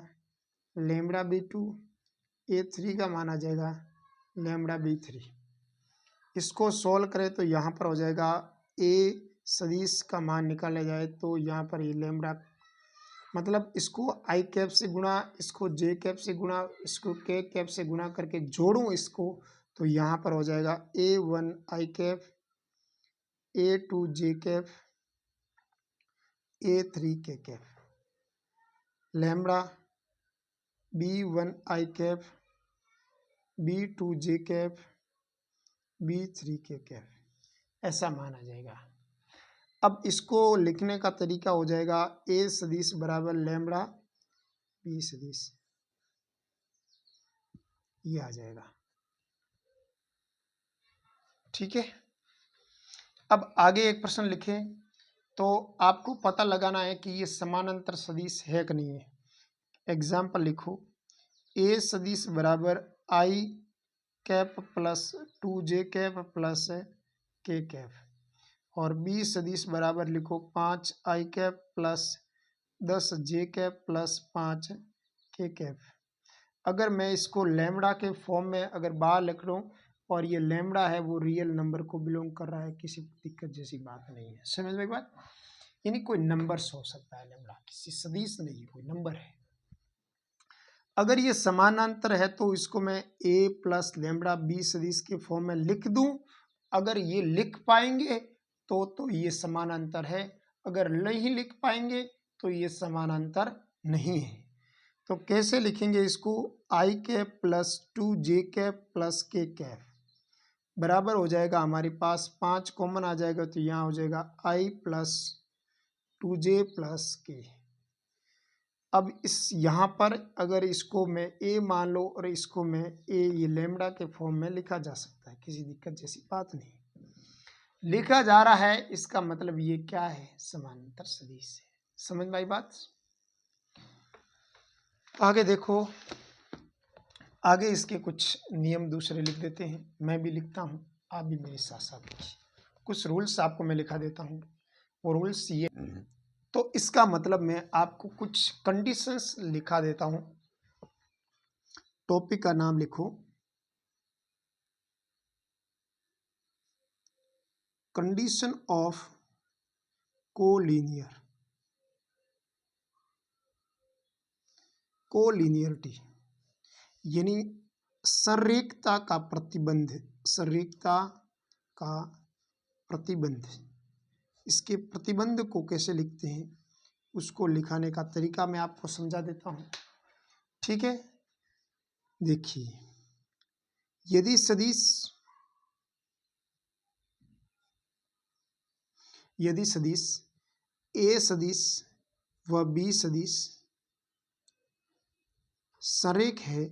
लैम्बडा B2, A3 का मान आ जाएगा लैम्बडा B3। इसको सॉल्व करें तो यहाँ पर हो जाएगा A सदिश का मान निकाला जाए तो यहाँ पर ये लैम्बडा, मतलब इसको आई कैप से गुणा, इसको जे कैप से गुणा, इसको के कैप से गुणा करके जोड़ूं इसको तो यहाँ पर हो जाएगा A1 आई कैप, A2 जे कैप, A3 के कैप, लैम्बडा B1 आई कैप, B2 जे कैप, B3 के कैप, ऐसा माना जाएगा। अब इसको लिखने का तरीका हो जाएगा A सदिश बराबर लैम्बडा B सदिश, ये आ जाएगा, ठीक है। अब आगे एक प्रश्न लिखें तो आपको पता लगाना है कि ये समानांतर सदिश है कि नहीं है। एग्जाम्पल लिखो, A सदिश बराबर i cap plus 2j cap plus k cap, और B सदिश बराबर लिखो 5 i cap plus 10j cap plus 5 k cap. अगर मैं इसको लैम्बडा के फॉर्म में अगर बाहर लिख लूँ और ये लैम्बडा है वो रियल नंबर को बिलोंग कर रहा है, किसी दिक्कत जैसी बात नहीं है, समझ में एक बात, यानी कोई नंबर हो सकता है लैम्बडा, किसी सदिश नहीं है, कोई नंबर है। अगर ये समानांतर है तो इसको मैं a प्लस लैम्बडा b सदिश के फॉर्म में लिख दूं, अगर ये लिख पाएंगे तो ये समानांतर है, अगर नहीं लिख पाएंगे तो ये समानांतर नहीं है। तो कैसे लिखेंगे इसको, i cap plus 2j cap plus k cap बराबर हो जाएगा, हमारे पास 5 कॉमन आ जाएगा तो यहाँ हो जाएगा आई प्लस 2j प्लस के। अब इस यहाँ पर अगर इसको मैं a मान लो और इसको मैं a ये लैम्बडा के फॉर्म में लिखा जा सकता है, किसी दिक्कत जैसी बात नहीं, लिखा जा रहा है, इसका मतलब ये क्या है, समानांतर सदिश है। समझ में आई बात। आगे देखो, आगे इसके कुछ नियम दूसरे लिख देते हैं, मैं भी लिखता हूँ, आप भी मेरे साथ साथ लिखिए। कुछ रूल्स आपको मैं लिखा देता हूँ, वो रूल्स ये, तो इसका मतलब मैं आपको कुछ कंडीशंस लिखा देता हूँ। टॉपिक का नाम लिखो कंडीशन ऑफ कोलिनियर, कोलिनियरिटी यानी संरेखता का प्रतिबंध, संरेखता का प्रतिबंध। इसके प्रतिबंध को कैसे लिखते हैं उसको लिखाने का तरीका मैं आपको समझा देता हूँ, ठीक है। देखिए, यदि सदिश ए सदिश व बी सदिश सरेख है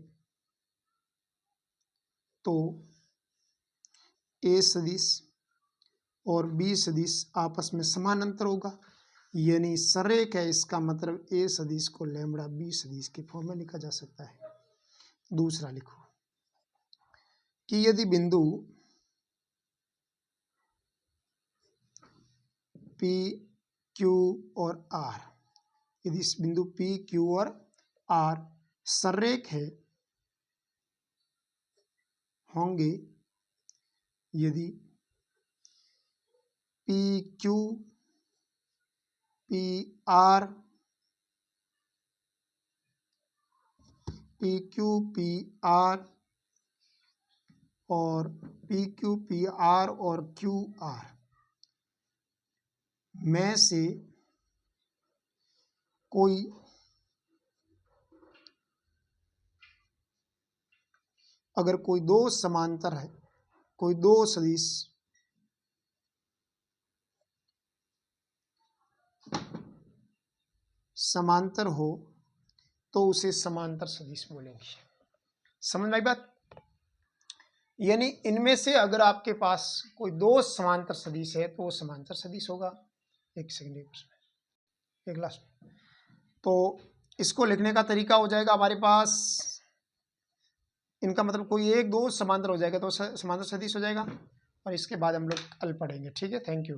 तो ए सदिश और बी सदिश आपस में समानांतर होगा, यानी सरेख है, इसका मतलब ए सदिश को लैम्बडा बी सदिश के फॉर्म में लिखा जा सकता है। दूसरा लिखो कि यदि बिंदु पी क्यू और आर, यदि इस बिंदु पी क्यू और आर सरेख है होंगे, यदि पी क्यू पी आर और पी क्यू पी आर और क्यू आर में से कोई अगर कोई दो समांतर है, कोई दो सदिश समांतर हो तो उसे समांतर सदिश बोलेंगे। समझ में आई बात? यानी इनमें से अगर आपके पास कोई दो समांतर सदिश है तो वो समांतर सदिश होगा। एक सेकंड, एक लास्ट। तो इसको लिखने का तरीका हो जाएगा हमारे पास, इनका मतलब कोई एक दो समांतर हो जाएगा तो समांतर सदिश हो जाएगा, और इसके बाद हम लोग हल पढ़ेंगे। ठीक है, थैंक यू।